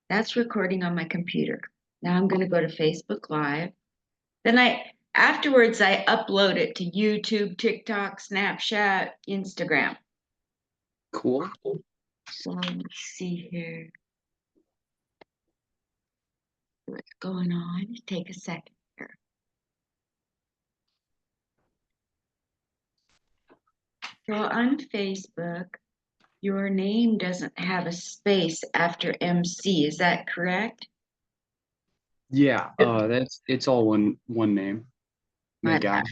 That's recording on my computer. Now I'm going to go to Facebook Live. Then afterwards, I upload it to YouTube, TikTok, Snapchat, Instagram. Cool. So let's see here. What's going on? Take a second here. So on Facebook, your name doesn't have a space after MC. Is that correct? Yeah, it's all one name. McAdams.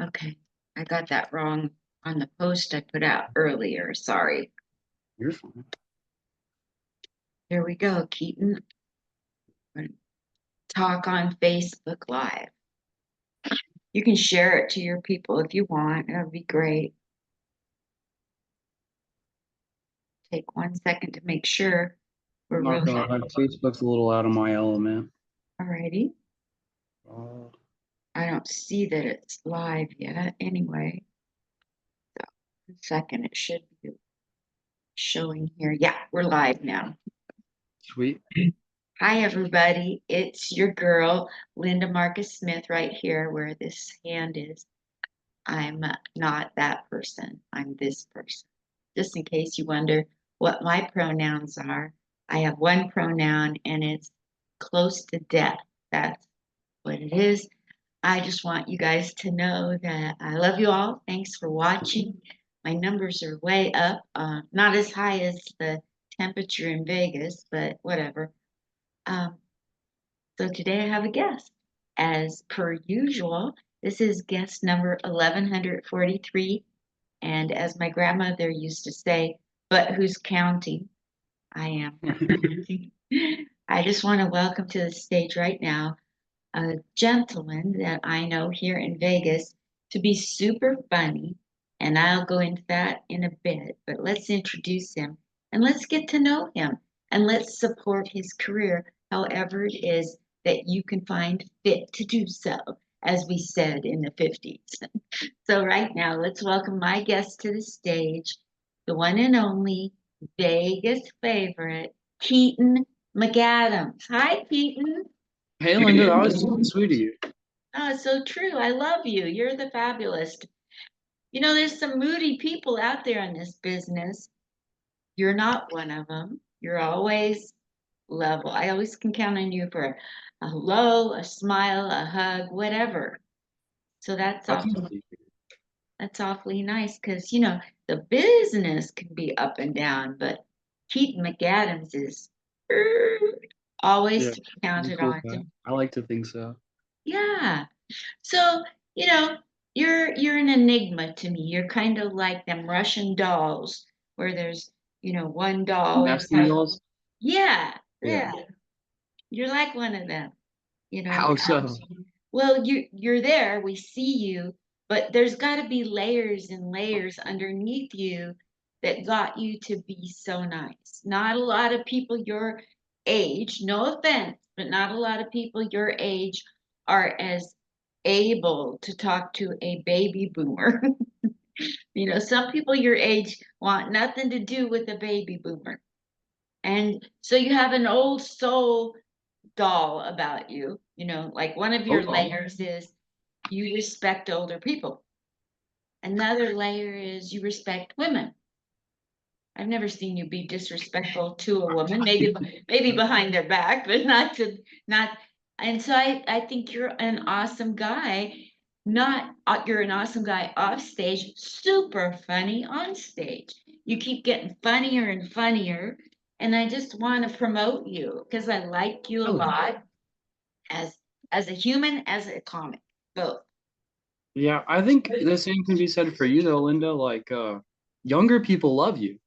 Okay, I got that wrong on the post I put out earlier. Sorry. You're fine. Here we go, Keaton. Talk on Facebook Live. You can share it to your people if you want. That would be great. Take 1 second to make sure we're I'm not really gonna lie, Facebook's a little out of my element. alrighty. Uh, I don't see that it's live yet. Anyway, so 1 second, it should be showing here. Yeah, we're live now. Sweet. Hi, everybody. It's your girl, Linda Marcus Smith, right here where this hand is. I'm not that person. I'm this person. Just in case you wonder what my pronouns are, I have one pronoun and it's close to death. That's what it is. I just want you guys to know that I love you all. Thanks for watching. My numbers are way up, not as high as the temperature in Vegas, but whatever. Um, so today I have a guest. As per usual, this is guest number 1143. And as my grandmother used to say, but who's counting? I am counting. I just want to welcome to the stage right now a gentleman that I know here in Vegas to be super funny. And I'll go into that in a bit. But let's introduce him and let's get to know him and let's support his career however it is that you can find fit to do so, as we said in the 50s. So right now, let's welcome my guest to the stage, the one and only Vegas favorite, Keaton McAdams. Hi, Keaton. Hey, Linda, that was super sweet of you. Oh, it's so true. I love you. You're the fabulous. You know, there's some moody people out there in this business. You're not one of them. You're always level. I always can count on you for a hello, a smile, a hug, whatever. So That's easy. that's awfully nice because, you know, the business can be up and down, but Keaton McAdams is always Yeah, to be he's a counted cool on. guy. I like to think so. Yeah. So, you know, you're an enigma to me. You're kind of like them Russian dolls where there's, you know, one doll Nesting inside. dolls? Yeah, Yeah. yeah. You're like one of them. You know, How so? well, you're there, we see you, but there's got to be layers and layers underneath you that got you to be so nice. Not a lot of people your age, no offense, but not a lot of people your age are as able to talk to a baby boomer. You know, some people your age want nothing to do with a baby boomer. And so you have an old soul doll about you. You know, like one of your Okay. layers is you respect older people. Another layer is you respect women. I've never seen you be disrespectful to a woman, maybe behind their back, but not. And so I think you're an awesome guy. Not you're an awesome guy off stage, super funny on stage. You keep getting funnier and funnier, and I just want to promote you because I like you a Really? lot as as a human, as a comic, both. Yeah, I think the same can be said for you though, Linda. Like, younger people love you.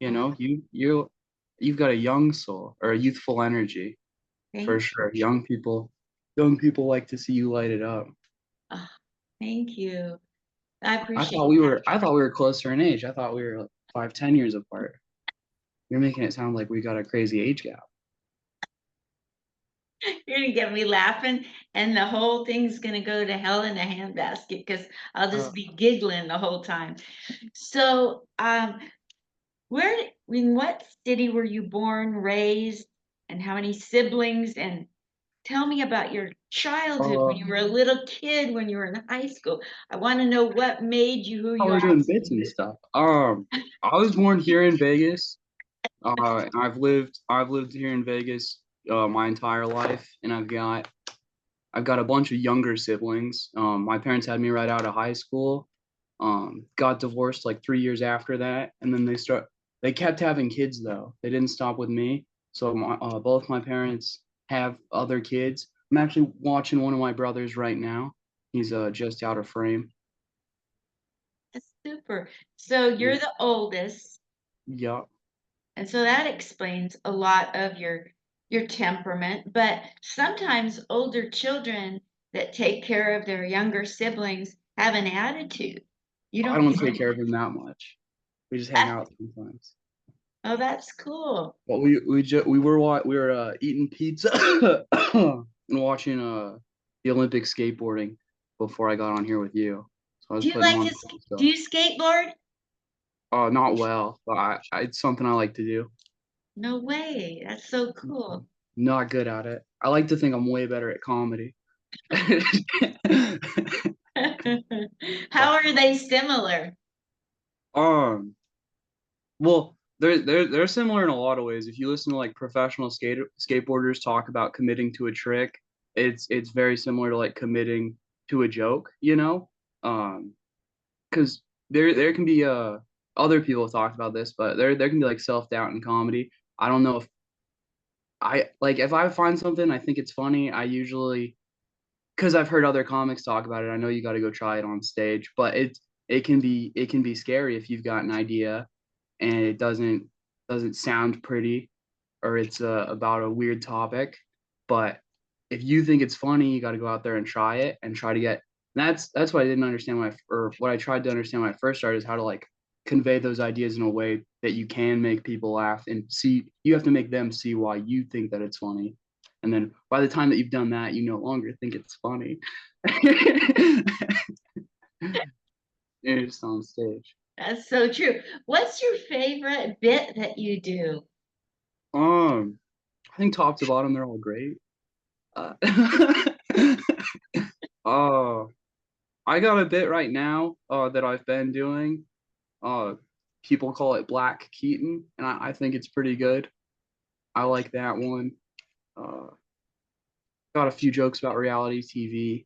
You know, you've got a young soul or a youthful energy for Thank, sure. Young people like to see you light it up. oh, thank you. I I appreciate thought we were I thought we were closer in age. I thought we were like 5, 10 years apart. You're making it sound like we got a crazy age gap. you're gonna get me laughing, and the whole thing's gonna go to hell in a handbasket because I'll Uh, just be giggling the whole time. So, In what city were you born, raised, and how many siblings? And tell me about your childhood when Uh, you were a little kid, when you were in high school. I want to know what made you who how you we're are doing bits and today. stuff. I was born here in Vegas. And I've lived here in Vegas my entire life, and I've got a bunch of younger siblings. My parents had me right out of high school. Got divorced like 3 years after that, and then they kept having kids though. They didn't stop with me. So both my parents have other kids. I'm actually watching one of my brothers right now. He's just out of frame. That's super. So Yeah. you're the oldest, Yeah. and so that explains a lot of your temperament. But sometimes older children that take care of their younger siblings have an attitude. You I don't don't take think, care of him that much. We just hang out sometimes. oh, that's cool. But we were eating pizza and watching the Olympic skateboarding before I got on here with you. So I was Do you putting like on to, some do stuff. you skateboard? Not well, but it's something I like to do. No way. That's so cool. Not good at it. I like to think I'm way better at comedy. How are they similar? um, well, they're similar in a lot of ways. If you listen to like professional skateboarders talk about committing to a trick, it's very similar to like committing to a joke, you know? Because there can be other people have talked about this, but there can be like self-doubt in comedy. I don't know if I find something I think it's funny, I usually because I've heard other comics talk about it. I know you got to go try it on stage, but it can be scary if you've got an idea and it doesn't sound pretty or it's about a weird topic. But if you think it's funny, you got to go out there and try it and try to get. That's what I didn't understand or what I tried to understand when I first started is how to like convey those ideas in a way that you can make people laugh and see. You have to make them see why you think that it's funny. And then by the time that you've done that, you no longer think it's funny. You're just on stage. That's so true. What's your favorite bit that you do? Um, I think top to bottom, they're all great. Uh, oh, I got a bit right now that I've been doing. Uh, People call it Black Keaton, and I think it's pretty good. I like that one. Uh, got a few jokes about reality TV.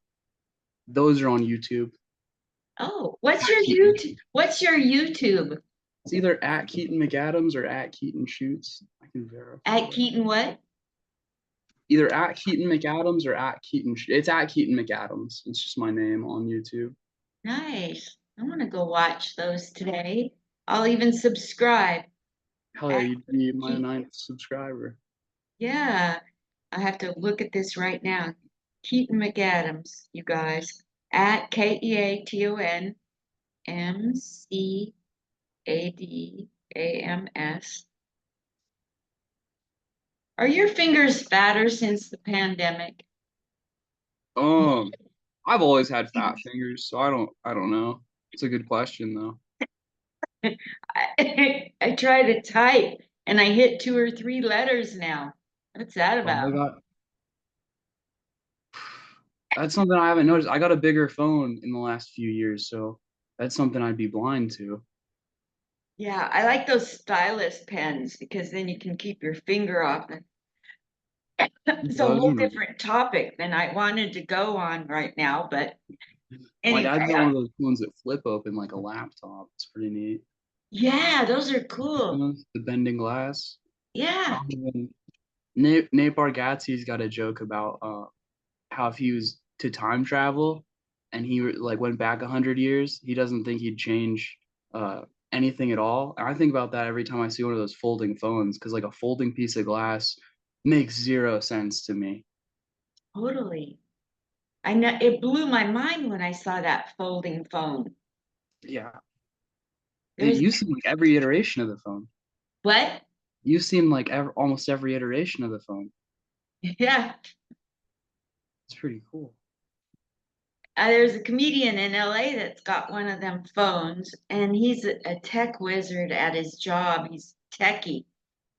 Those are on YouTube. Oh, what's At your Keaton. YouTube? What's your YouTube? It's either at Keaton McAdams or at Keaton Shoots. I can verify At that. Keaton what? Either at Keaton McAdams or at Keaton. It's at Keaton McAdams. It's just my name on YouTube. Nice. I'm gonna go watch those today. I'll even subscribe. Hell yeah, At you'd be my Keaton. ninth subscriber. Yeah, I have to look at this right now. Keaton McAdams, you guys. At KeatonMcAdams. Are your fingers fatter since the pandemic? Um, I've always had fat fingers, so I don't know. It's a good question though. I try to type and I hit 2 or 3 letters now. What's that Well, about? that's something I haven't noticed. I got a bigger phone in the last few years, so that's something I'd be blind to. Yeah, I like those stylus pens because then you can keep your finger off it. It's a Those whole are nice. different topic than I wanted to go on right now, but My anyway, dad's got one of those phones that flip open like a laptop. It's pretty neat. yeah, those are cool. The bending glass. Yeah. Um, Nate Bargatze's got a joke about how if he was to time travel and he like went back 100 years, he doesn't think he'd change uh, anything at all. And I think about that every time I see one of those folding phones because like a folding piece of glass makes zero sense to me. Totally. I know it blew my mind when I saw that folding phone. Yeah, There's you've seen like every iteration of the phone. what? You've seen like almost every iteration of the phone. Yeah. It's pretty cool. There's a comedian in LA that's got one of them phones, and he's a tech wizard at his job. He's techie,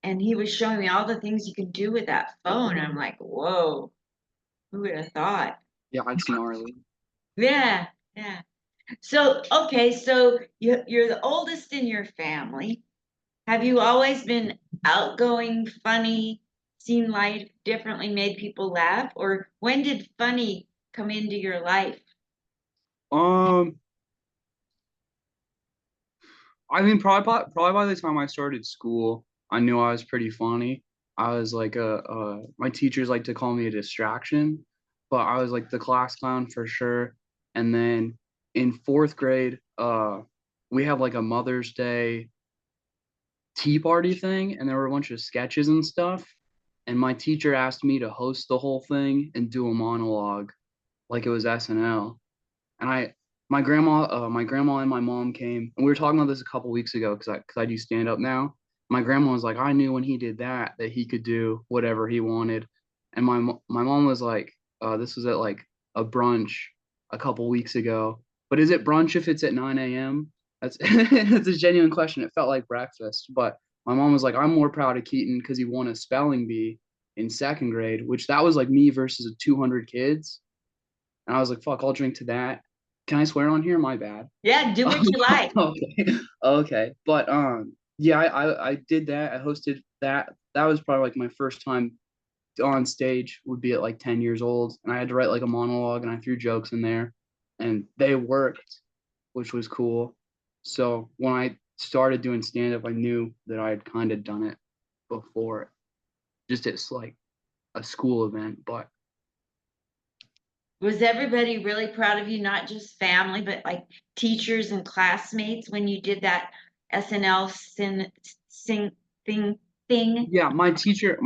and he was showing me all the things you can do with that phone. I'm like, whoa, who would have thought? Yeah, it's gnarly. Yeah, yeah. So, okay, so you're the oldest in your family. Have you always been outgoing, funny, seen life differently, made people laugh? Or when did funny come into your life? Um, I mean, probably by the time I started school, I knew I was pretty funny. I was like my teachers like to call me a distraction, but I was like the class clown for sure. And then in fourth grade, we have like a Mother's Day tea party thing, and there were a bunch of sketches and stuff. And my teacher asked me to host the whole thing and do a monologue like it was SNL. And my grandma and my mom came, and we were talking about this a couple weeks ago because I do stand up now. My grandma was like, I knew when he did that he could do whatever he wanted, and my mom was like, this was at like a brunch a couple weeks ago. But is it brunch if it's at 9 a.m.? That's that's a genuine question. It felt like breakfast, but my mom was like, I'm more proud of Keaton because he won a spelling bee in second grade, which that was like me versus 200 kids. And I was like, fuck, I'll drink to that. Can I swear on here? My bad. Yeah, do what you like. Okay. Okay. But yeah, I did that. I hosted that. That was probably like my first time on stage would be at like 10 years old. And I had to write like a monologue and I threw jokes in there and they worked, which was cool. So when I started doing stand up, I knew that I had kind of done it before, just as like a school event. But Was everybody really proud of you, not just family, but like teachers and classmates when you did that SNL sing thing thing? yeah, my teacher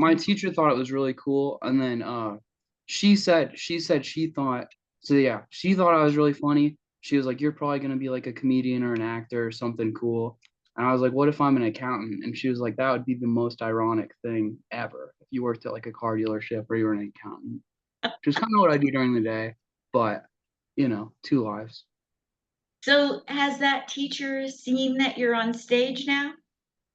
thought it was really cool, and then she said she thought so. Yeah, she thought I was really funny. She was like, "You're probably gonna be like a comedian or an actor or something cool." And I was like, "What if I'm an accountant?" And she was like, "That would be the most ironic thing ever if you worked at like a car dealership or you were an accountant." Which is kind of what I do during the day, but two lives. So has that teacher seen that you're on stage now?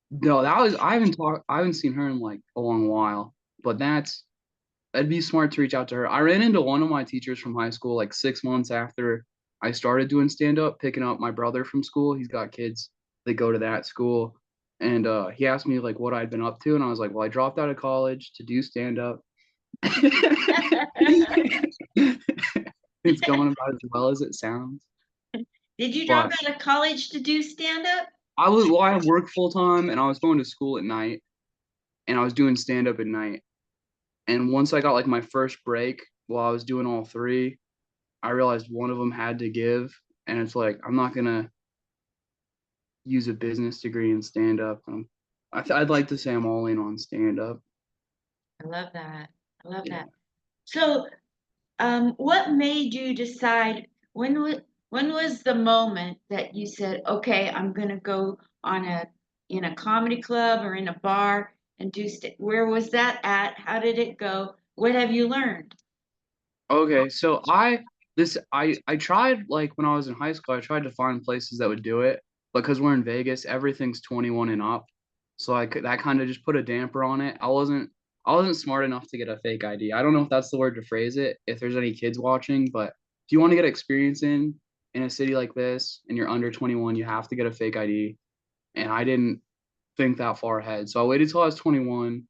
No, I haven't seen her in like a long while, but that'd be smart to reach out to her. I ran into one of my teachers from high school like 6 months after I started doing stand up, picking up my brother from school. He's got kids that go to that school. And he asked me like what I'd been up to, and I was like, well, I dropped out of college to do stand up. It's going about as well as it sounds. Did you drop But out of college to do stand up? I worked full time and I was going to school at night and I was doing stand up at night. And once I got like my first break while I was doing all three, I realized one of them had to give, and it's like I'm not gonna use a business degree in stand up. I'd like to say I'm all in on stand up. I love that. I love Yeah. that. So, what made you decide when was the moment that you said, okay, I'm gonna go on in a comedy club or in a bar and where was that at? How did it go? What have you learned? Okay, so I tried like when I was in high school, I tried to find places that would do it because we're in Vegas, everything's 21 and up. So that kind of just put a damper on it. I wasn't smart enough to get a fake ID. I don't know if that's the word to phrase it, if there's any kids watching, but if you want to get experience in a city like this and you're under 21, you have to get a fake ID. And I didn't think that far ahead. So I waited till I was 21,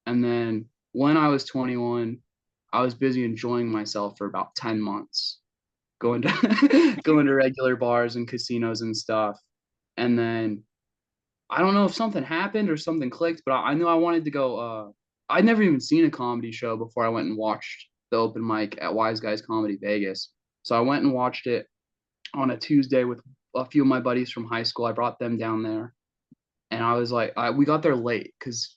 and then when I was 21, I was busy enjoying myself for about 10 months, going to going to regular bars and casinos and stuff. And then I don't know if something happened or something clicked, but I knew I wanted to go. I'd never even seen a comedy show before I went and watched the open mic at Wise Guys Comedy Vegas. So I went and watched it on a Tuesday with a few of my buddies from high school. I brought them down there, and I was like, we got there late because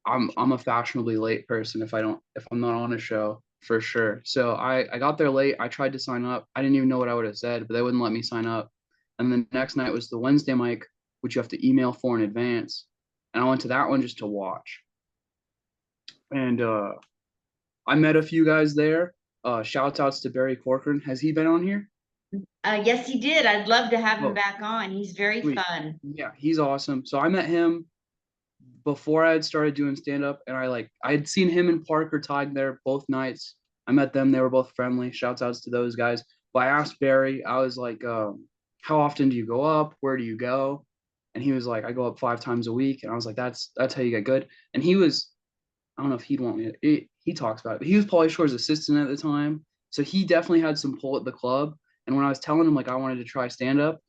I'm a fashionably late person if I'm not on a show for sure. So I got there late. I tried to sign up. I didn't even know what I would have said, but they wouldn't let me sign up. And the next night was the Wednesday mic, which you have to email for in advance. And I went to that one just to watch. And I met a few guys there. Shouts outs to Barry Corcoran. Has he been on here? Yes, he did. I'd love to have him Oh, back on. He's very sweet. fun. Yeah, he's awesome. So I met him before I had started doing stand up, and I had seen him and Parker tied there both nights. I met them; they were both friendly. Shouts outs to those guys. But I asked Barry, I was like, "How often do you go up? Where do you go?" And he was like, "I go up 5 times a week." And I was like, "That's how you get good." And he was, I don't know if he'd want me. He talks about it, but he was Pauly Shore's assistant at the time, so he definitely had some pull at the club. And when I was telling him like I wanted to try stand up,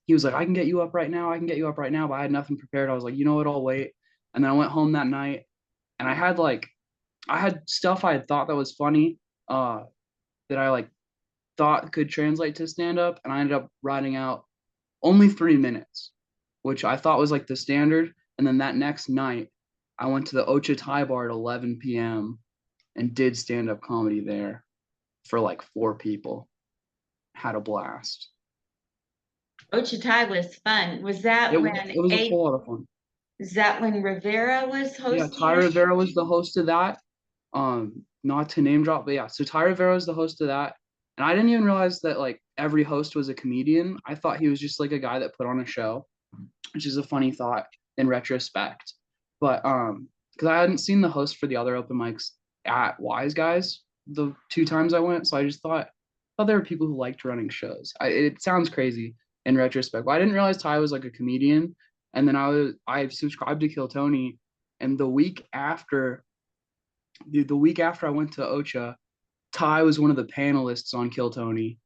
he was like, "I can get you up right now. I can get you up right now." But I had nothing prepared. I was like, "You know what? I'll wait." And then I went home that night, and I had stuff I had thought that was funny, uh, that I like thought could translate to stand up, and I ended up writing out only 3 minutes, which I thought was like the standard. And then that next night, I went to the Ocha Thai bar at 11 p.m. and did stand up comedy there for like 4 people. Had a blast. Ochitai was fun. It was a whole lot of fun. Was that when Rivera was Yeah, hosting Ty your show? Rivera was the host of that. Not to name drop, but yeah, so Ty Rivera was the host of that. And I didn't even realize that like every host was a comedian. I thought he was just like a guy that put on a show, which is a funny thought in retrospect. But because I hadn't seen the host for the other open mics at Wise Guys the 2 times I went, so I just thought, oh, there were people who liked running shows. It sounds crazy in retrospect, but I didn't realize Ty was like a comedian. And then I subscribed to Kill Tony, and the week after I went to Ocha, Ty was one of the panelists on Kill Tony,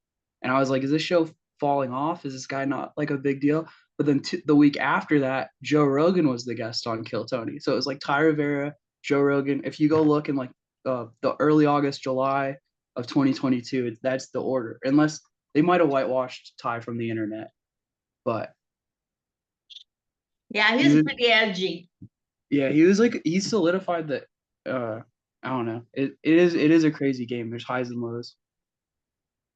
and I was like, is this show falling off? Is this guy not like a big deal? But then the week after that, Joe Rogan was the guest on Kill Tony. So it was like Ty Rivera, Joe Rogan. If you go look in like the early August, July of 2022, that's the order. Unless they might have whitewashed Ty from the internet, but Yeah, he he was was, pretty edgy. yeah, he was like he solidified that. I don't know. It is a crazy game. There's highs and lows.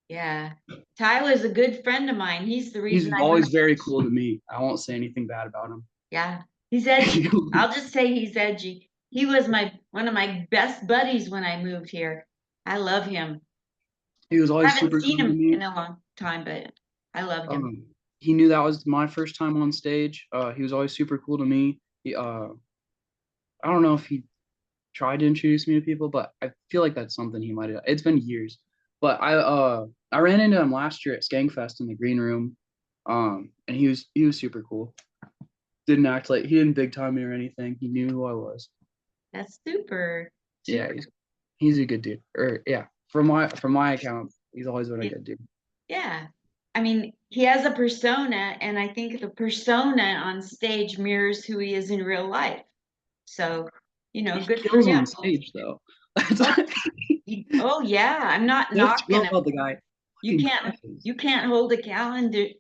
Yeah. Ty was a good friend of mine. He's the reason He's I went. always very cool to me. I won't say anything bad about him. Yeah, he's edgy. I'll just say he's edgy. He was my one of my best buddies when I moved here. I love him. He was I always haven't super seen cool to him in me. a long time, but I loved him. He knew that was my first time on stage. He was always super cool to me. I don't know if he tried to introduce me to people, but I feel like that's something he might have. It's been years, but I ran into him last year at Skankfest in the green room. And he was super cool. Didn't act like he didn't big time me or anything. He knew who I was. That's super. Yeah, Super. he's a good dude. Or yeah, from my account, he's always been a Yeah. good dude. Yeah. I mean, he has a persona, and I think the persona on stage mirrors who he is in real life. So, He good for kills him. on stage though. Oh, oh yeah, I'm not That's knocking real him. about the guy. You Fucking can't crushes. you can't hold a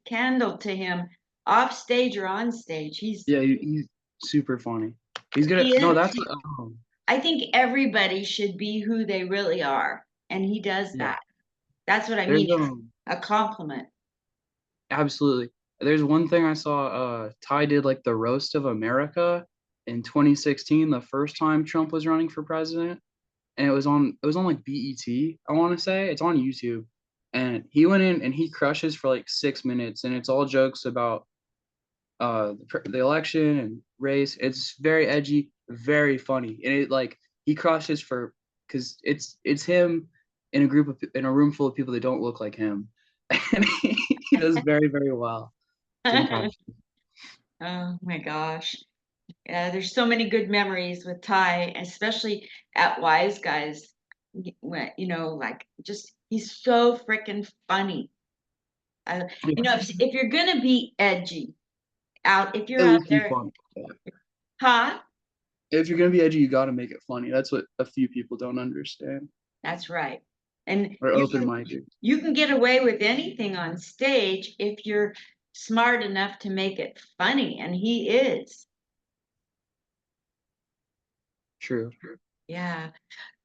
candle to him off stage or on stage. Yeah, he's super funny. He's gonna He no. is. That's I think everybody should be who they really are, and he does yeah. that. That's what I There's mean. It's a compliment. absolutely. There's one thing I saw. Ty did like the roast of America in 2016, the first time Trump was running for president, and it was on like BET. I want to say it's on YouTube, and he went in and he crushes for like 6 minutes, and it's all jokes about the election and race. It's very edgy, very funny, and it like he crushes for because it's him in a room full of people that don't look like him, and he does very very well. It's impressive. Oh my gosh. Yeah, there's so many good memories with Ty, especially at Wise Guys. When, like just he's so freaking funny. If you're gonna be edgy if you're At out least be there, funny. Yeah. huh? If you're gonna be edgy, you got to make it funny. That's what a few people don't understand. That's right. And Or you open can minded. you can get away with anything on stage if you're smart enough to make it funny, and he is. True. Yeah.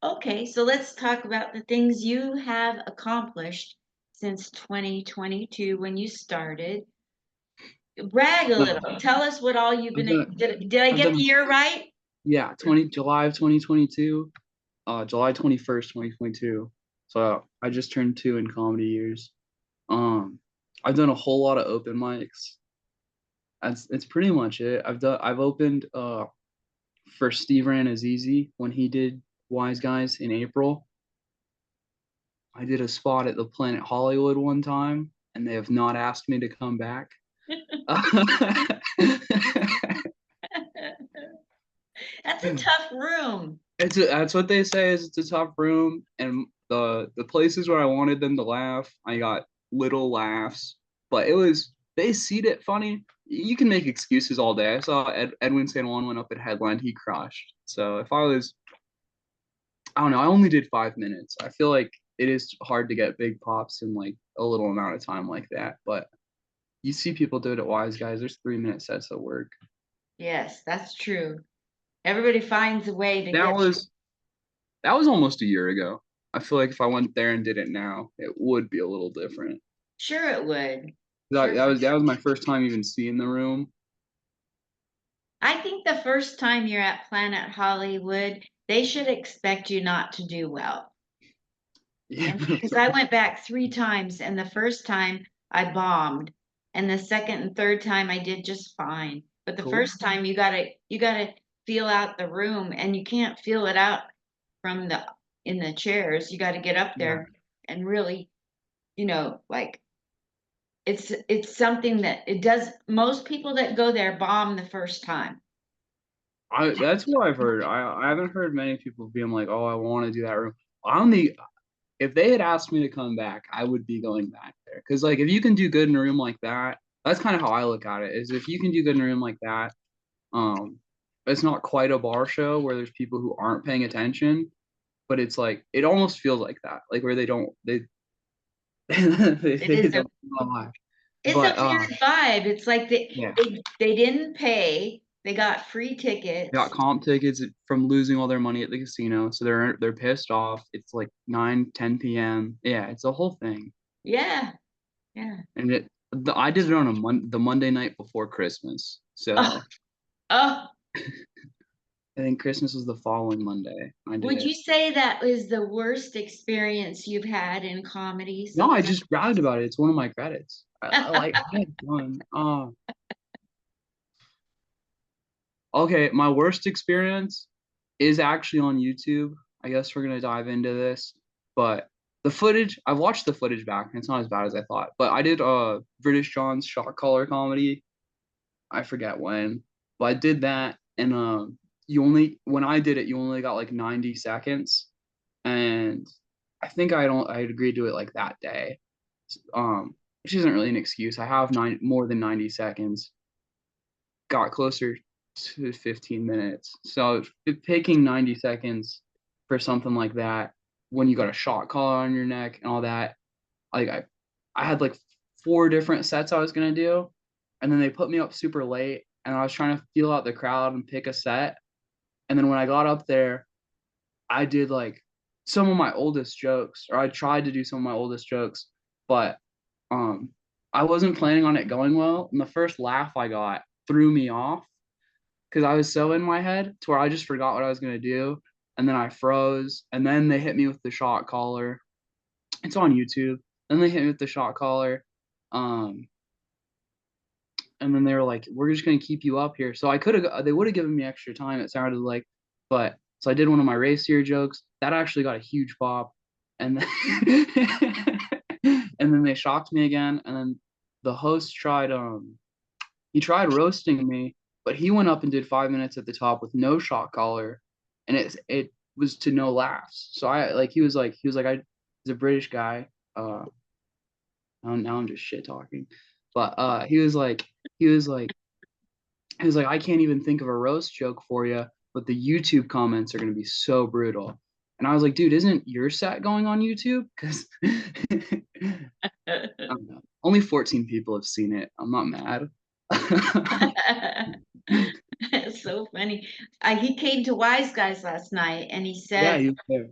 Okay, so let's talk about the things you have accomplished since 2022 when you started. Brag a So little. Tell us what all you've I've been. done Did I I've get the done year right? yeah, July of 2022. July 21st, 2022. So I just turned 2 in comedy years. Um, I've done a whole lot of open mics. It's pretty much it. I've opened for Steve Ranazizi when he did Wise Guys in April. I did a spot at the Planet Hollywood one time, and they have not asked me to come back. That's a tough room. That's what they say is it's a tough room, and the places where I wanted them to laugh, I got little laughs, but they seed it funny. You can make excuses all day. I saw Edwin San Juan went up at headline, he crushed. So if I was, I don't know, I only did 5 minutes. I feel like it is hard to get big pops in like a little amount of time like that, but you see people do it at Wise Guys. There's 3 minute sets that work. Yes, that's true. Everybody finds a way to That get was that was almost a year ago. I feel like if I went there and did it now, it would be a little different. sure it would. That, Sure. that was my first time even seeing the room. I think the first time you're at Planet Hollywood, they should expect you not to do well. Yeah, Because I went back 3 times, and the first time I bombed, and the second and third time I did just fine. But the cool. first time you gotta feel out the room, and you can't feel it out from the in the chairs. You got to get up Yeah, there and really, like it's something that it does. Most people that go there bomb the first time. that's what I've heard. I haven't heard many people being like, "Oh, I want to do that room." I only if they had asked me to come back, I would be going back there. Because like if you can do good in a room like that, that's kind of how I look at it. Is if you can do good in a room like that, um, it's not quite a bar show where there's people who aren't paying attention, but it's like it almost feels like that, like where It they is a don't lie. it's But a weird vibe. It's like yeah, they didn't pay. They got free they got tickets. comp tickets from losing all their money at the casino, so they're pissed off. It's like 9, 10 p.m. Yeah, it's a whole thing. Yeah, yeah. And I did it on the Monday night before Christmas. Oh, So oh. I think Christmas was the following Monday. I did Would it. you say that was the worst experience you've had in comedy No, so I just bragged about it. It's one of my credits. I had fun. Okay, my worst experience is actually on YouTube. I guess we're gonna dive into this, but the footage, I've watched the footage back, and it's not as bad as I thought. But I did British John's shot collar comedy. I forget when, but I did that, and you only when I did it, you only got like 90 seconds, and I think I had agreed to it like that day, which isn't really an excuse. I have more than 90 seconds. Got closer to 15 minutes. So taking 90 seconds for something like that, when you got a shot collar on your neck and all that, like I had like 4 different sets I was gonna do, and then they put me up super late, and I was trying to feel out the crowd and pick a set. And then when I got up there, I did like some of my oldest jokes, or I tried to do some of my oldest jokes, but um I wasn't planning on it going well. And the first laugh I got threw me off because I was so in my head to where I just forgot what I was gonna do. And then I froze. And then they hit me with the shot collar. It's on YouTube. Then they hit me with the shot collar. Um, and then they were like, "We're just gonna keep you up here." So I could have, they would have given me extra time. It sounded like, but so I did one of my racier jokes that actually got a huge pop, and then and then they shocked me again. And then the host he tried roasting me, but he went up and did 5 minutes at the top with no shot collar, and it was to no laughs. So I like he was like he's a British guy. Now I'm just shit talking, but he was like he was like, I can't even think of a roast joke for you, but the YouTube comments are gonna be so brutal. And I was like, dude, isn't your set going on YouTube? Because only 14 people have seen it. I'm not mad. It's so funny. He came to Wise Guys last night, and he Yeah, said, he was there.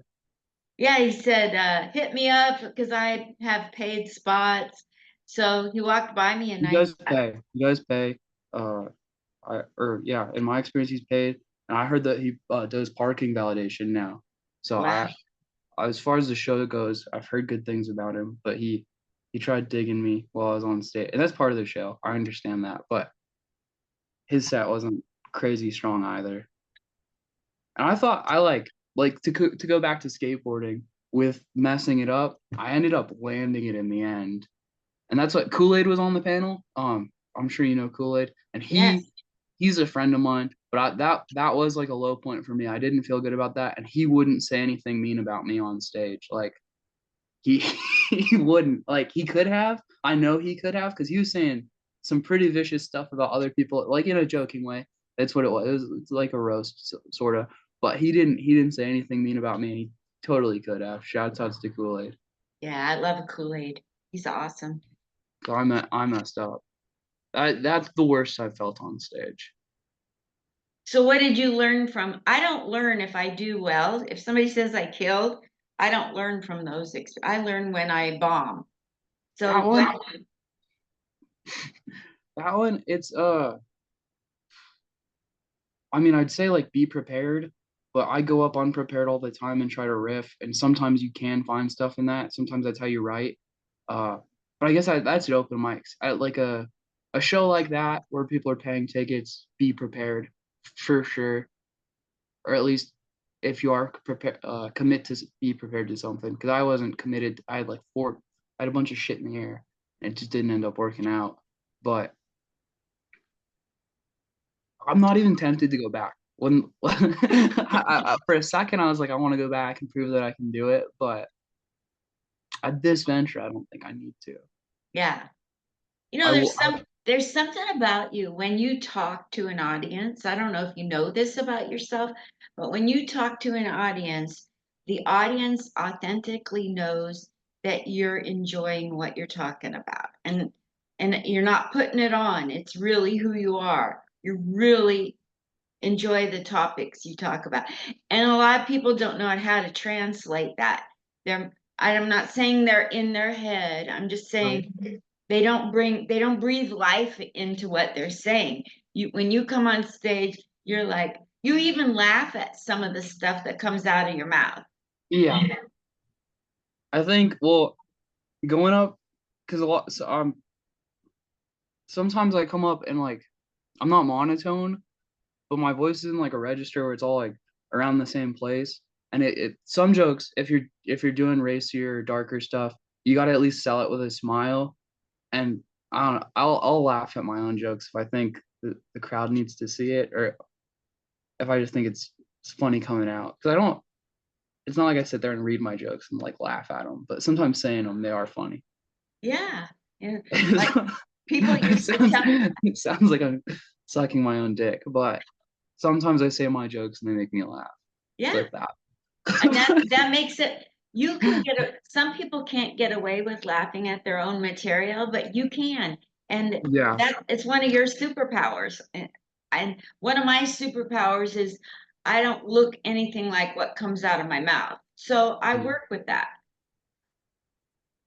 yeah, he said, hit me up because I have paid spots. So he walked by me, and You guys pay. You guys pay. Uh, or yeah, in my experience, he's paid. And I heard that he does parking validation now. So Wow. as far as the show goes, I've heard good things about him, but he tried digging me while I was on stage, and that's part of the show. I understand that, but his set wasn't crazy strong either. And I thought I to go back to skateboarding with messing it up. I ended up landing it in the end, and that's what Kool-Aid was on the panel. I'm sure you know Kool-Aid, and Yes. he's a friend of mine. But that was like a low point for me. I didn't feel good about that, and he wouldn't say anything mean about me on stage. Like he he wouldn't. Like he could have. I know he could have because he was saying some pretty vicious stuff about other people, like in a joking way. That's what it was. It's like a roast, sort of. But he didn't say anything mean about me. He totally could have. Shouts outs to Kool-Aid. Yeah, I love Kool-Aid. He's awesome. So I messed up. That's the worst I felt on stage. So what did you learn from? I don't learn if I do well. If somebody says I killed, I don't learn from those. I learn when I bomb. That So one, what? that one, I mean, I'd say like be prepared, but I go up unprepared all the time and try to riff, and sometimes you can find stuff in that. Sometimes that's how you write. Uh, but I guess that's at open mics. At like a show like that where people are paying tickets, be prepared for sure, or at least if you are prepared, commit to be prepared to something. Because I wasn't committed. I had a bunch of shit in the air, and it just didn't end up working out. But I'm not even tempted to go back. When for a second I was like, I want to go back and prove that I can do it, but at this venture, I don't think I need to. Yeah. I will. There's something about you when you talk to an audience. I don't know if you know this about yourself, but when you talk to an audience, the audience authentically knows that you're enjoying what you're talking about. And you're not putting it on. It's really who you are. You really enjoy the topics you talk about. And a lot of people don't know how to translate that. I'm not saying they're in their head. I'm just Right. saying they don't breathe life into what they're saying. When you come on stage, you're like, you even laugh at some of the stuff that comes out of your mouth. Yeah, I think. Well, going up because a lot. Sometimes I come up and like I'm not monotone, but my voice is in like a register where it's all like around the same place. And some jokes, if you're doing racier or darker stuff, you got to at least sell it with a smile. And I don't know, I'll laugh at my own jokes if I think the crowd needs to see it, or if I just think it's funny coming out. Because I don't. It's not like I sit there and read my jokes and like laugh at them, but sometimes saying them, they are funny. Yeah. And like it people used to tell, sounds like I'm sucking my own dick, but sometimes I say my jokes and they make me laugh. It's yeah. like that. And that makes it, you can some people can't get away with laughing at their own material, but you can. And Yeah. that it's one of your superpowers. And one of my superpowers is I don't look anything like what comes out of my mouth. So I Yeah. work with that.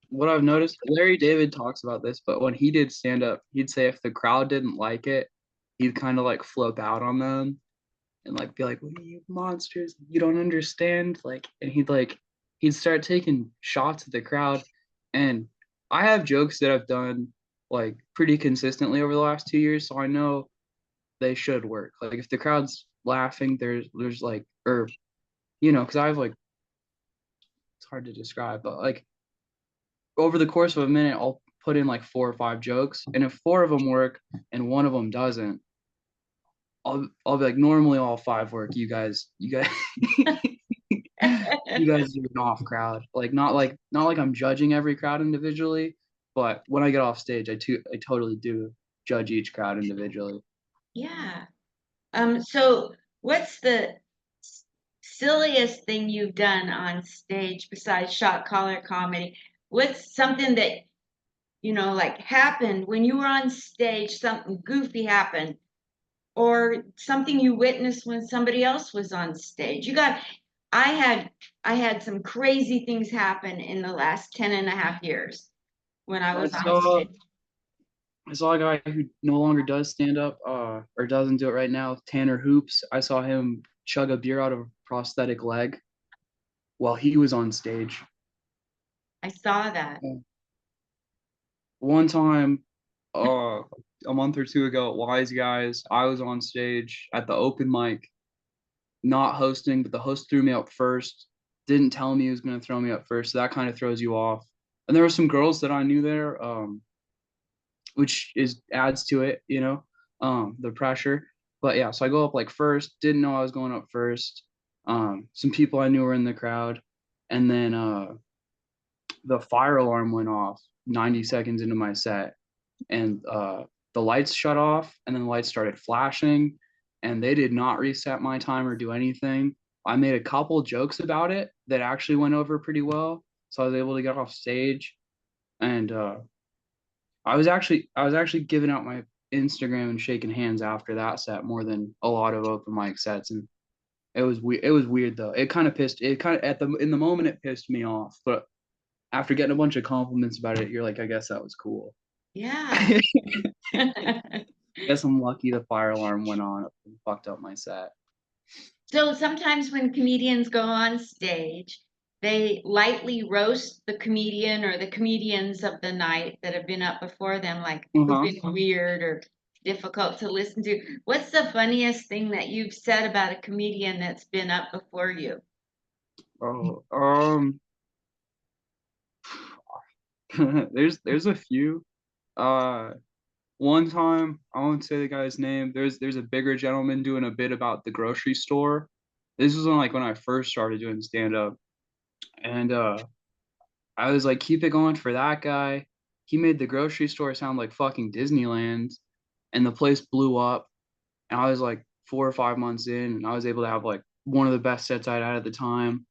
What I've noticed, Larry David talks about this, but when he did stand up, he'd say if the crowd didn't like it, he'd kind of like flip out on them and like be like, "What are you monsters? You don't understand." Like, and he'd start taking shots at the crowd. And I have jokes that I've done like pretty consistently over the last 2 years, so I know they should work. Like if the crowd's laughing, there's like, or because I have like, it's hard to describe, but like over the course of a minute, I'll put in like 4 or 5 jokes, and if 4 of them work and one of them doesn't, I'll be like, normally all 5 work. You guys, you guys are an off crowd. Like not like I'm judging every crowd individually, but when I get off stage, I totally do judge each crowd individually. Yeah. So what's the silliest thing you've done on stage besides shot collar comedy? What's something that like happened when you were on stage, something goofy happened, or something you witnessed when somebody else was on stage. I had, I had some crazy things happen in the last 10 and a half years when I I was on saw stage. I saw a guy who no longer does stand up, or doesn't do it right now, Tanner Hoops. I saw him chug a beer out of a prosthetic leg. while he was on stage. I saw that. One time, a month or two ago at Wise Guys, I was on stage at the open mic, not hosting, but the host threw me up first. Didn't tell me he was going to throw me up first, so that kind of throws you off. And there were some girls that I knew there, which is adds to it, the pressure. But yeah, so I go up like first. Didn't know I was going up first. Some people I knew were in the crowd, and then the fire alarm went off 90 seconds into my set, and the lights shut off, and then the lights started flashing, and they did not reset my time or do anything. I made a couple jokes about it that actually went over pretty well, so I was able to get off stage, and I was actually giving out my Instagram and shaking hands after that set more than a lot of open mic sets, and it was weird though. It kind of at the in the moment it pissed me off, but after getting a bunch of compliments about it, you're like, I guess that was cool. Yeah. Guess I'm lucky the fire alarm went on and fucked up my set. So sometimes when comedians go on stage, they lightly roast the comedian or the comedians of the night that have been up before them, like who've Uh-huh. been weird or difficult to listen to. What's the funniest thing that you've said about a comedian that's been up before you? Oh, there's a few. Uh, One time, I won't say the guy's name. There's a bigger gentleman doing a bit about the grocery store. This was when I first started doing stand up, and I was like, keep it going for that guy. He made the grocery store sound like fucking Disneyland, and the place blew up. And I was like 4 or 5 months in, and I was able to have like one of the best sets I'd had at the time.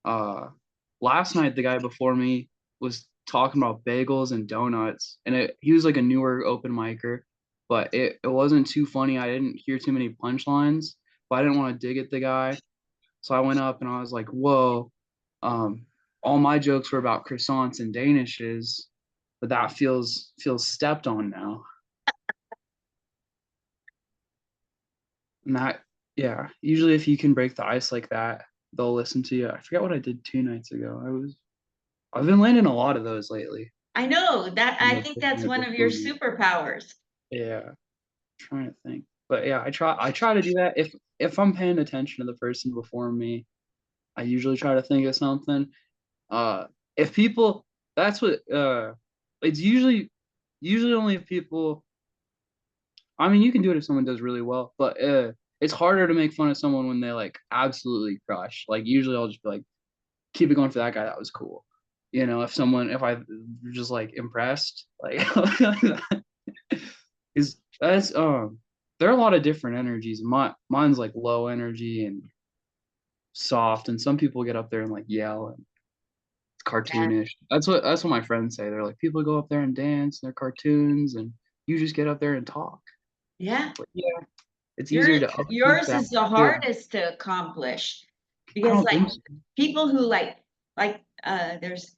Uh, Last night, the guy before me was talking about bagels and donuts, and he was like a newer open micer, but it wasn't too funny. I didn't hear too many punchlines, but I didn't want to dig at the guy, so I went up and I was like, "Whoa, um, all my jokes were about croissants and danishes, but that feels stepped on now." And that, yeah, usually if you can break the ice like that, they'll listen to you. I forget what I did 2 nights ago. I've been landing a lot of those lately. I know that You I know, think pushing that's it one of your before me. superpowers. Yeah, trying to think. But yeah, I try to do that. If I'm paying attention to the person before me, I usually try to think of something. Uh if people that's what it's usually only if people, I mean, you can do it if someone does really well, but it's harder to make fun of someone when they like absolutely crush. Like usually I'll just be like, keep it going for that guy. That was cool. If I just like impressed, like is that's there are a lot of different energies. Mine's like low energy and soft, and some people get up there and like yell and it's Yeah. cartoonish. That's what my friends say. They're like, people go up there and dance, they're cartoons, and you just get up there and talk. Yeah. But yeah, it's easier Yours to upkeep yours that. is the Yeah, hardest to accomplish I because don't like think so. people who there's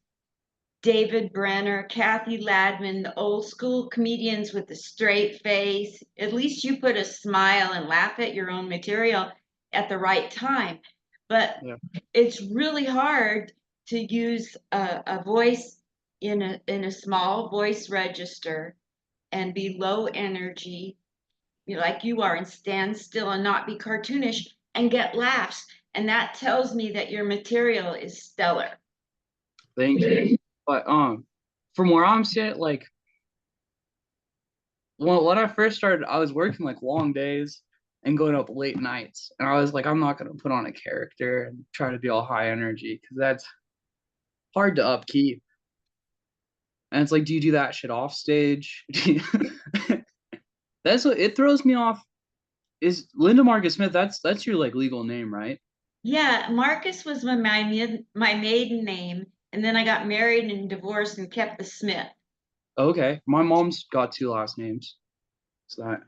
David Brenner, Kathy Ladman, the old school comedians with the straight face. At least you put a smile and laugh at your own material at the right time. But Yeah, it's really hard to use a voice in a small voice register and be low energy, like you are, and stand still and not be cartoonish and get laughs. And that tells me that your material is stellar. thank you. But from where I'm sitting, like when I first started, I was working like long days and going up late nights, and I was like, I'm not gonna put on a character and try to be all high energy because that's hard to upkeep. And it's like, do you do that shit off stage? That's what it throws me off. Is Linda Marcus Smith? That's your like legal name, right? Yeah, Marcus was my maiden name, and then I got married and divorced and kept the Smith. Okay, my mom's got two last names, so that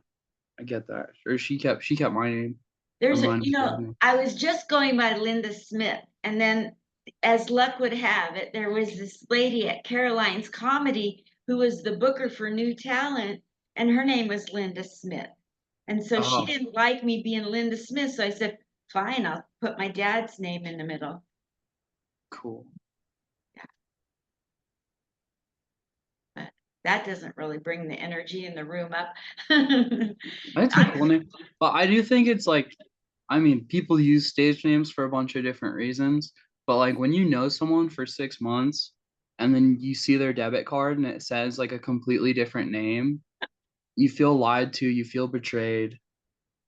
I get that. Or she kept my name or There's a, mine. I was just going by Linda Smith, and then as luck would have it, there was this lady at Caroline's Comedy who was the booker for new talent, and her name was Linda Smith. And so she Oh, didn't like me being Linda Smith, so I said, fine, I'll put my dad's name in the middle. Cool. But that doesn't really bring the energy in the room up. That's a cool name. But I do think it's like, I mean, people use stage names for a bunch of different reasons. But like when you know someone for 6 months and then you see their debit card and it says like a completely different name, you feel lied to, you feel betrayed.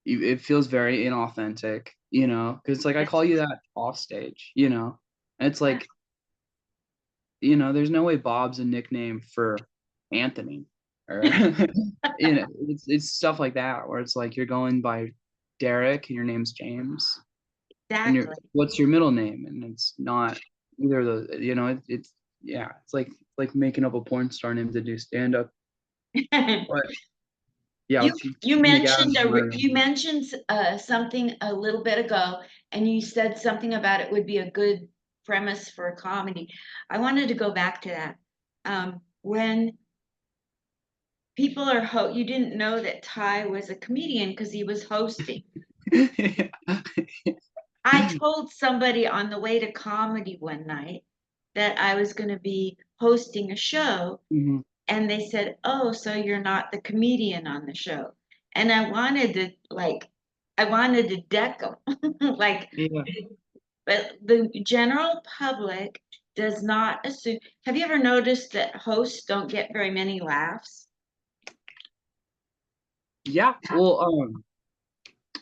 It feels very inauthentic, you know, because like I call you that off stage, you know, and it's like, you know, there's no way Bob's a nickname for Anthony or you know, it's stuff like that where it's like you're going by Derek and your name's James and your Exactly. what's your middle name and it's not either of those, you know, it's yeah, it's like making up a porn star name to do stand up. But yeah, You you Keaton mentioned McAdams is my you name. mentioned something a little bit ago, and you said something about it would be a good premise for a comedy. I wanted to go back to that. When people are you didn't know that Ty was a comedian because he was hosting. I told somebody on the way to comedy one night that I was going to be hosting a show, Mhm. and they said, "Oh, so you're not the comedian on the show." And I wanted to deck them. Like, Yeah. but the general public does not assume. Have you ever noticed that hosts don't get very many laughs? Yeah. Well,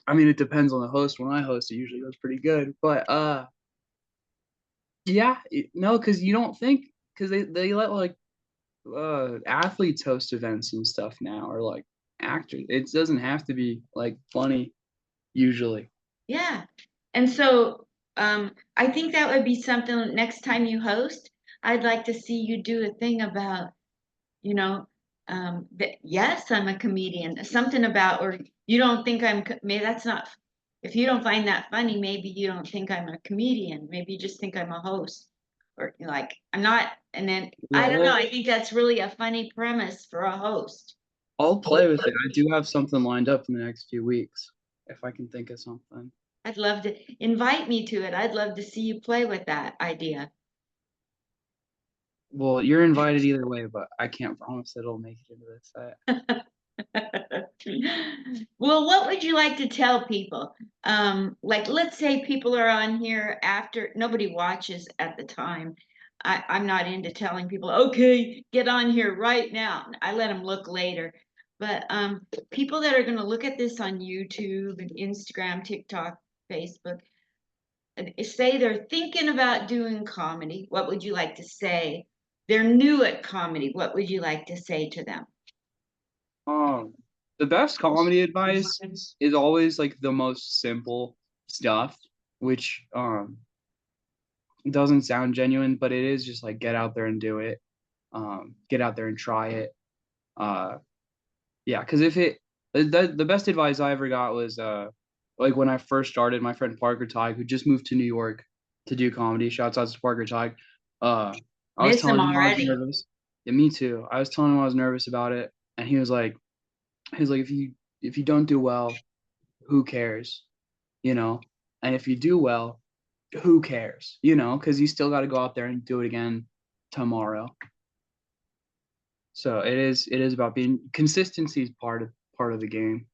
I mean, it depends on the host. When I host, it usually goes pretty good. But yeah, no, because you don't think because they let like athletes host events and stuff now, or like actors. It doesn't have to be like funny usually. Yeah. And so I think that would be something next time you host. I'd like to see you do a thing about, you know, that yes, I'm a comedian. Something about, or you don't think maybe that's not, if you don't find that funny, maybe you don't think I'm a comedian. Maybe you just think I'm a host. Or like, I'm not, and then Yeah, I don't know. well, I think that's really a funny premise for a host. I'll play with it. I do have something lined up in the next few weeks if I can think of something. I'd love to invite me to it. I'd love to see you play with that idea. Well, you're invited either way, but I can't promise it'll make it into this set. Well, what would you like to tell people? Like, let's say people are on here after nobody watches at the time. I'm not into telling people, okay, get on here right now. I let them look later. But people that are going to look at this on YouTube and Instagram, TikTok, Facebook, and say they're thinking about doing comedy, what would you like to say? They're new at comedy. What would you like to say to them? Um, the best comedy advice is always like the most simple stuff, which doesn't sound genuine, but it is just like get out there and do it. Get out there and try it. Uh, yeah, because if it the best advice I ever got was like when I first started, my friend Parker Tighe, who just moved to New York to do comedy. Shouts out to Parker Tighe. Uh, I was Miss them telling him I was already. nervous. Yeah, me too. I was telling him I was nervous about it, and he was like, if you don't do well, who cares? You know, and if you do well, who cares? You know, because you still got to go out there and do it again tomorrow. So it is about being consistency is part of the game.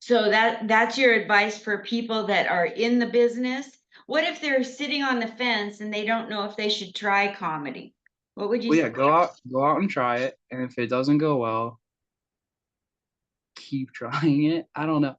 So that's your advice for people that are in the business. What if they're sitting on the fence and they don't know if they should try comedy? What would you Well, say? yeah, go out and try it, and if it doesn't go well, keep trying it. I don't know.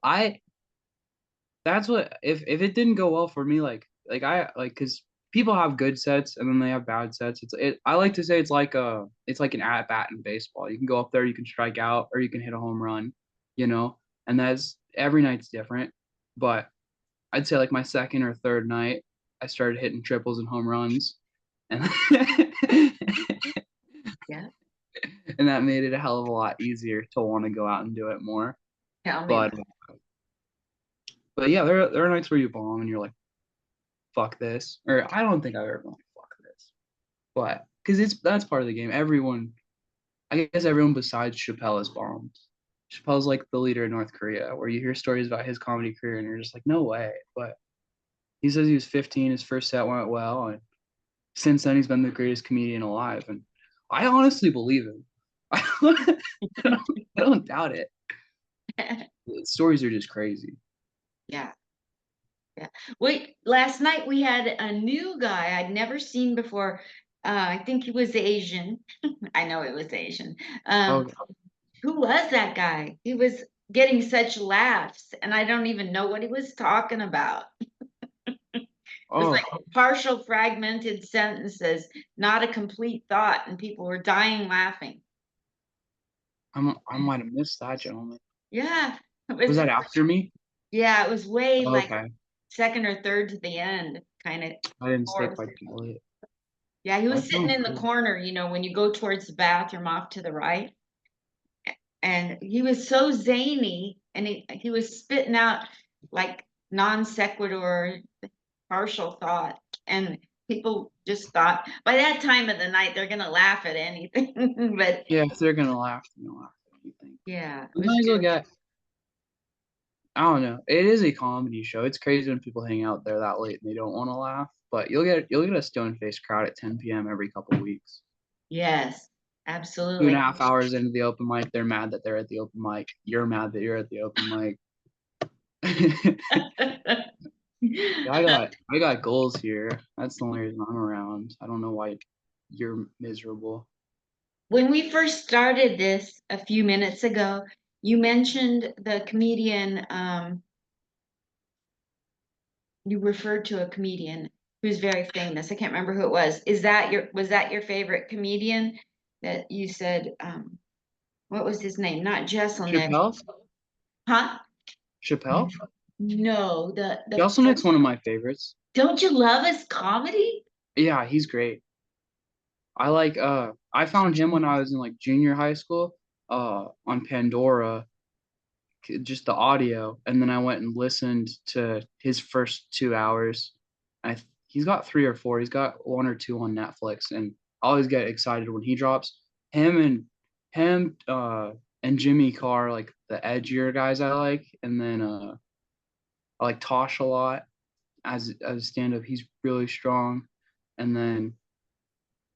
That's what if it didn't go well for me, like I like because people have good sets and then they have bad sets. I like to say it's like an at bat in baseball. You can go up there, you can strike out, or you can hit a home run, you know, and that's every night's different. But I'd say like my second or third night, I started hitting triples and home runs, and Yeah, and that made it a hell of a lot easier to want to go out and do it more. tell me. But but yeah, there are nights where you bomb and you're like, fuck this, or I don't think I've ever been like fuck this, but because that's part of the game. I guess everyone besides Chappelle has bombed. Chappelle's like the leader in North Korea, where you hear stories about his comedy career and you're just like, no way. But He says he was 15, his first set went well, and since then he's been the greatest comedian alive. And I honestly believe him. I don't doubt it. The stories are just crazy. Yeah. Yeah. Wait, last night we had a new guy I'd never seen before. I think he was Asian. I know it was Asian. Um, Oh, who was that guy? He was getting such laughs, and I don't even know what he was talking about. It was like oh, partial fragmented sentences, not a complete thought, and people were dying laughing. I might have missed that gentleman. Yeah, it Was was, that after me? yeah, it was way like Okay, second or third to the end, kind of I didn't stay fourth. quite that late. Yeah, he was That sitting sounds in the good. corner, when you go towards the bathroom off to the right. And he was so zany and he was spitting out like non sequitur, partial thought. And people just thought by that time of the night they're gonna laugh at anything. But Yeah, if they're gonna laugh, they're gonna laugh at anything. yeah, it was Sometimes you'll good. get, I don't know. It is a comedy show. It's crazy when people hang out there that late and they don't want to laugh. But you'll get a stone faced crowd at 10 p.m. every couple weeks. Yes, Two and absolutely. a half hours into the open mic, they're mad that they're at the open mic. You're mad that you're at the open mic. I got goals here. That's the only reason I'm around. I don't know why you're miserable. When we first started this a few minutes ago, you mentioned the comedian, you referred to a comedian who's very famous. I can't remember who it was. Was that your favorite comedian that you said, what was his name? Not Jesselnick. Chappelle? Huh? Chappelle? No, Yeltsin's one of my favorites. don't you love his comedy? Yeah, he's great. I found him when I was in like junior high school, on Pandora, just the audio, and then I went and listened to his first 2 hours. He's got three or four. He's got one or two on Netflix, and I always get excited when he drops. Him and and Jimmy Carr, like the edgier guys I like, and then I like Tosh a lot as a stand up. He's really strong, and then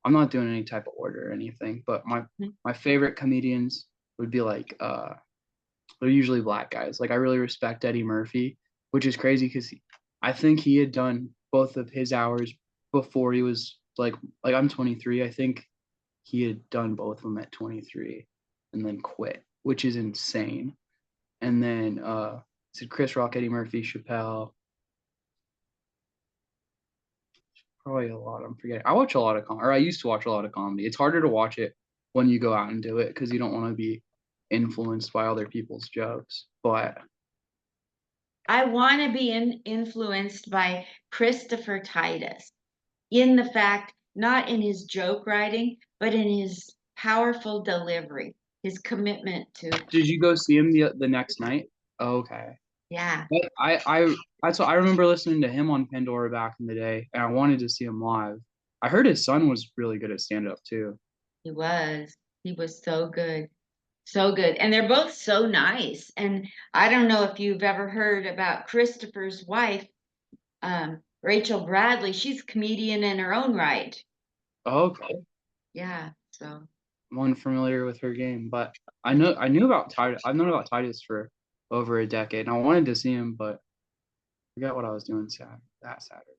I'm not doing any type of order or anything, but my favorite comedians would be like they're usually black guys. Like I really respect Eddie Murphy, which is crazy because I think he had done both of his hours before he was like I'm 23. I think he had done both of them at 23 and then quit, which is insane. And then said Chris Rock, Eddie Murphy, Chappelle, probably a lot. I'm forgetting. I watch a lot of or I used to watch a lot of comedy. It's harder to watch it when you go out and do it because you don't want to be influenced by other people's jokes. But I want to be influenced by Christopher Titus in the fact, not in his joke writing, but in his powerful delivery, his commitment to, did you go see him the next night? Okay. yeah, But I that's what I remember listening to him on Pandora back in the day, and I wanted to see him live. I heard his son was really good at stand up too. he was. He was so good. So good. And they're both so nice. And I don't know if you've ever heard about Christopher's wife, Rachel Bradley. She's a comedian in her own right. Okay. Yeah. So I'm unfamiliar with her game, but I knew about Titus. I've known about Titus for over a decade, and I wanted to see him, but I forgot what I was doing that Saturday.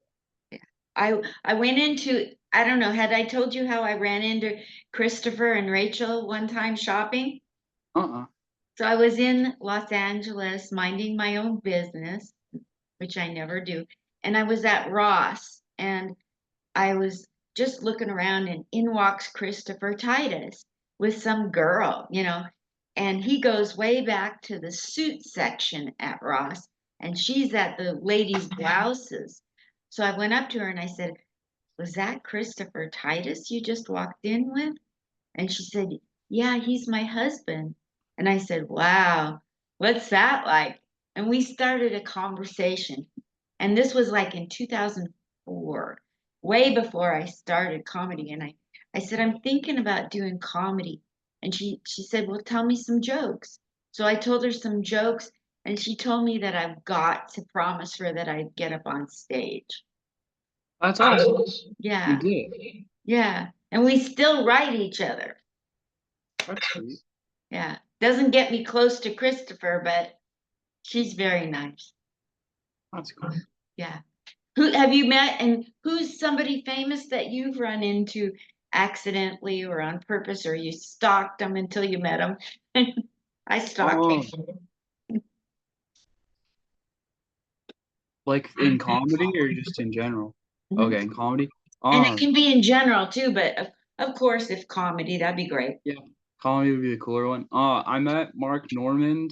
yeah. I went into, I don't know, had I told you how I ran into Christopher and Rachel one time shopping? Uh-uh. So I was in Los Angeles minding my own business, which I never do. And I was at Ross and I was just looking around and in walks Christopher Titus with some girl, and he goes way back to the suit section at Ross and she's at the ladies' blouses. So I went up to her and I said, "Was that Christopher Titus you just walked in with?" And she said, "Yeah, he's my husband." And I said, "Wow, what's that like?" And we started a conversation. And this was like in 2004, way before I started comedy. And I said, "I'm thinking about doing comedy." And she said, "Well, tell me some jokes." So I told her some jokes. And she told me that I've got to promise her that I'd get up on stage. That's awesome. You Yeah, did. yeah. And we still write each other. That's sweet. Yeah. Doesn't get me close to Christopher, but she's very nice. That's cool. Yeah. Who have you met and who's somebody famous that you've run into accidentally or on purpose, or you stalked them until you met them? I stalk Um, people. like in comedy or just in general? Mhm. Okay, in comedy. And it Um, can be in general too, but of course, if comedy, that'd be great. yeah, comedy would be the cooler one. I met Mark Normand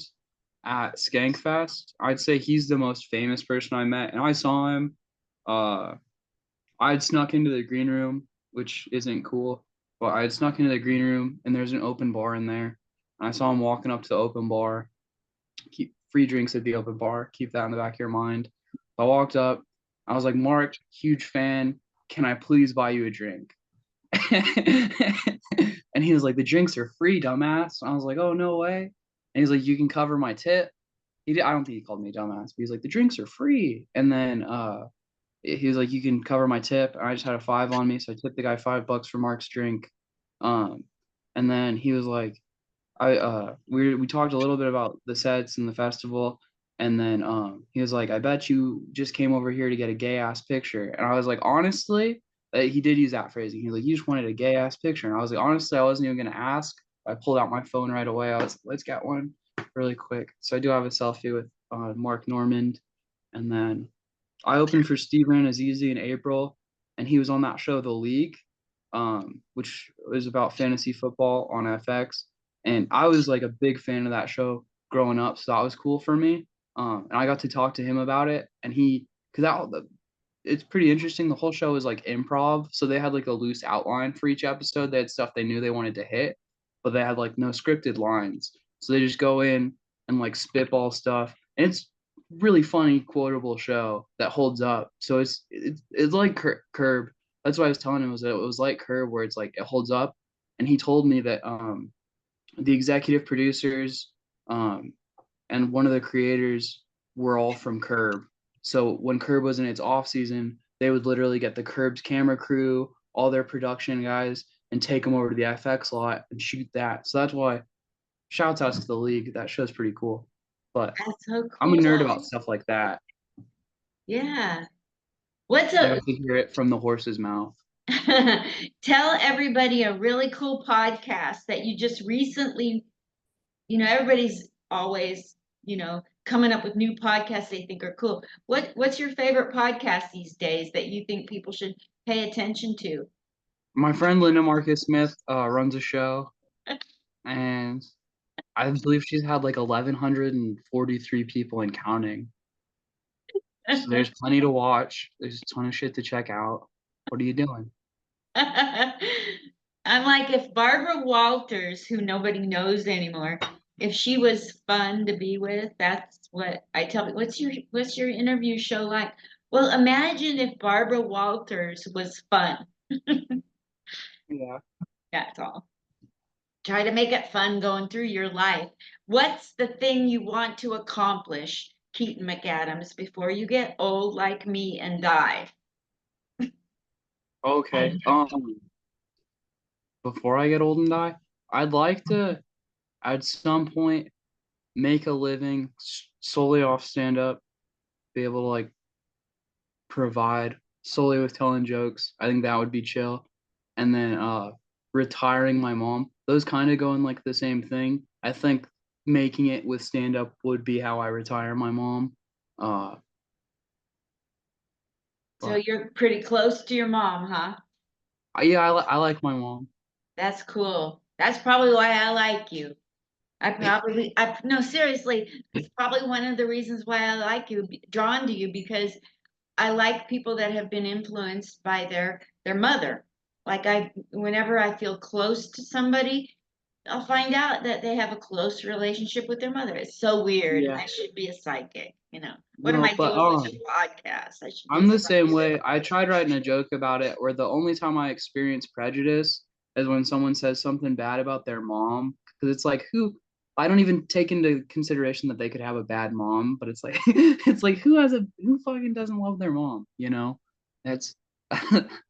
at Skankfest. I'd say he's the most famous person I met, and I saw him. Uh, I'd snuck into the green room, which isn't cool, but I'd snuck into the green room, and there's an open bar in there. And I saw him walking up to the open bar. Keep free drinks at the open bar. Keep that in the back of your mind. I walked up. I was like, Mark, huge fan. Can I please buy you a drink? And he was like, the drinks are free, dumbass. I was like, oh, no way. And he's like, you can cover my tip. I don't think he called me dumbass, but he's like, the drinks are free. And then he was like, you can cover my tip. And I just had a 5 on me, so I tipped the guy $5 for Mark's drink. Um, and then he was like, we talked a little bit about the sets and the festival, and then he was like, I bet you just came over here to get a gay ass picture. And I was like, honestly, he did use that phrasing. He was like, you just wanted a gay ass picture. And I was like, honestly, I wasn't even gonna ask. I pulled out my phone right away. I was like, let's get one really quick. So I do have a selfie with Mark Normand, and then I opened for Steve Azizi in April, and he was on that show, The League, which was about fantasy football on FX. And I was like a big fan of that show growing up, so that was cool for me. And I got to talk to him about it, and because it's pretty interesting. The whole show is like improv, so they had like a loose outline for each episode. They had stuff they knew they wanted to hit, but they had like no scripted lines, so they just go in and like spitball stuff. And it's really funny, quotable show that holds up. So it's like Curb. That's what I was telling him, was that it was like Curb, where it's like it holds up. And he told me that the executive producers um, and one of the creators were all from Curb. So when Curb was in its off season, they would literally get the Curb's camera crew, all their production guys, and take them over to the FX lot and shoot that. So that's why shouts outs to the league. That show's pretty cool. But That's so I'm a cool. nerd about stuff like that. Yeah. What's They a have to hear it from the horse's mouth. tell everybody a really cool podcast that you just recently, everybody's always, coming up with new podcasts they think are cool. What's your favorite podcast these days that you think people should pay attention to? My friend Linda Marcus Smith runs a show, and I believe she's had like 1,143 people and counting. So there's plenty to watch. There's a ton of shit to check out. What are you doing? I'm like, if Barbara Walters, who nobody knows anymore, if she was fun to be with, that's what I tell people. What's your interview show like? Well, imagine if Barbara Walters was fun. Yeah. That's all. Try to make it fun going through your life. What's the thing you want to accomplish, Keaton McAdams, before you get old like me and die? Okay. Before I get old and die, I'd like to at some point make a living solely off stand up, be able to like provide solely with telling jokes. I think that would be chill. And then retiring my mom. Those kind of go in like the same thing. I think making it with stand up would be how I retire my mom. Uh So but you're pretty close to your mom, huh? yeah, I like my mom. That's cool. That's probably why I like you. No, seriously, it's probably one of the reasons why I like you, drawn to you, because I like people that have been influenced by their mother. Like whenever I feel close to somebody, I'll find out that they have a close relationship with their mother. It's so weird. Yeah. I should be a psychic. What am No, I but doing with a podcast? I should be a I'm the same psychic. way. I tried writing a joke about it where the only time I experience prejudice is when someone says something bad about their mom. Because it's like, I don't even take into consideration that they could have a bad mom, but it's like it's like who fucking doesn't love their mom, you know? That's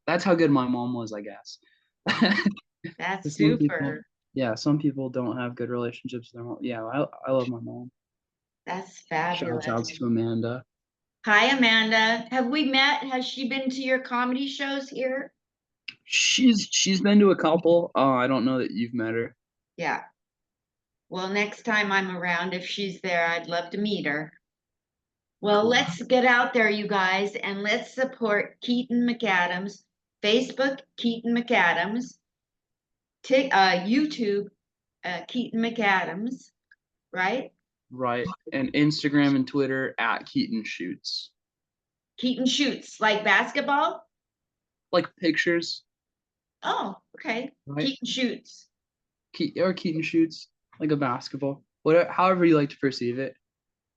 that's how good my mom was, I guess. That's Some people, super. yeah, some people don't have good relationships with their mom. Yeah, I love my mom. That's Shouts fabulous. outs to Amanda. Hi, Amanda. Have we met? Has she been to your comedy shows here? She's been to a couple. I don't know that you've met her. Yeah. Well, next time I'm around, if she's there, I'd love to meet her. Well, Cool. let's get out there, you guys, and let's support Keaton McAdams. Facebook, Keaton McAdams. YouTube, Keaton McAdams, right? Right. And Instagram and Twitter at Keaton Shoots. Keaton shoots like basketball. Like pictures, Oh, okay. right? Keaton shoots. Or Keaton Shoots, like a basketball. Whatever, however you like to perceive it.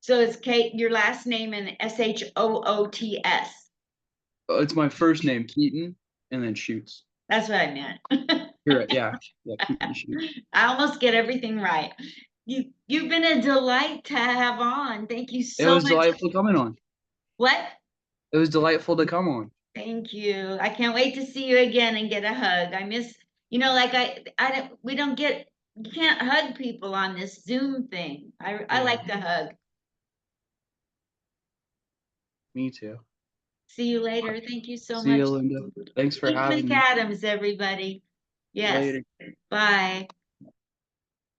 So it's Kate, your last name and SHOOTS. It's my first name, Keaton, and then Shoots. That's what I meant. You're right. Yeah. Yeah, Keaton Shoots. I almost get everything right. You've been a delight to have on. Thank you It so was much. delightful coming on. What? It was delightful to come on. Thank you. I can't wait to see you again and get a hug. I miss, like I don't, we don't get, you can't hug people on this Zoom thing. I Yeah, like to hug. me too. See you later. Thank you so See you, much. Linda. Thanks for Keith having me. McAdams, everybody. Yes. Later. Bye.